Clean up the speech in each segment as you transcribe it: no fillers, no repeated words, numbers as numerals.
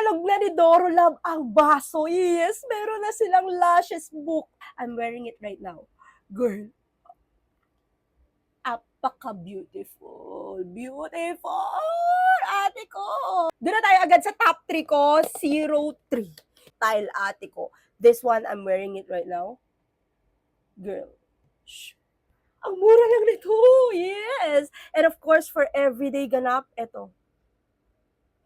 Inalog na ni Doro Love ang baso. Yes, meron na silang lashes book. I'm wearing it right now. Girl, apaka-beautiful. Beautiful! Ate ko! Doon na tayo agad sa top 3 ko. 03. Style ate ko. This one, I'm wearing it right now. Girl, shh. Ang mura lang nito. Yes! And of course, for everyday ganap, eto.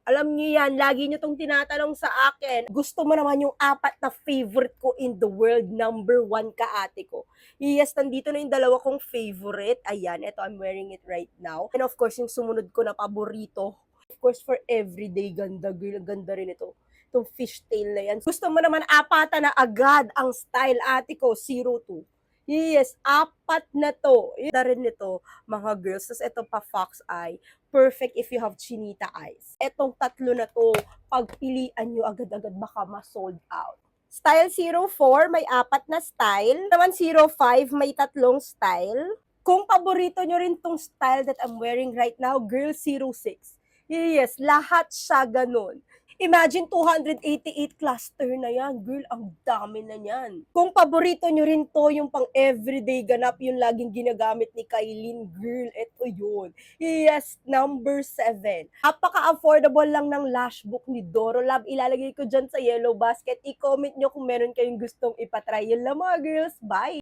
Alam niyo yan, lagi niyo tong tinatanong sa akin. Gusto mo naman yung apat na favorite ko in the world, number 1 ka ate ko. Yes, nandito na yung dalawa kong favorite. Ayan, ito, I'm wearing it right now. And of course, yung sumunod ko na paborito. Of course, for everyday, ganda. Ganda rin ito. Itong fishtail na yan. Gusto mo naman apata na agad ang style ate ko, 02. Yes, apat na to. Ito rin nito, mga girls. Tapos ito pa fox eye. Perfect if you have chinita eyes. Etong tatlo na to, pagpilian nyo agad-agad baka ma-sold out. Style 04, may apat na style. Naman 05, may tatlong style. Kung paborito nyo rin tong style that I'm wearing right now, girl 06. Yes, lahat siya ganun. Imagine 288 cluster na yan. Girl, ang dami na yan. Kung paborito nyo rin to, yung pang everyday ganap, yung laging ginagamit ni Kailin, girl, eto yun. Yes, number 7. Napaka-affordable lang ng lash book ni Doro Love. Ilalagay ko dyan sa yellow basket. I-comment nyo kung meron kayong gustong ipatry. Yun lang mga girls. Bye!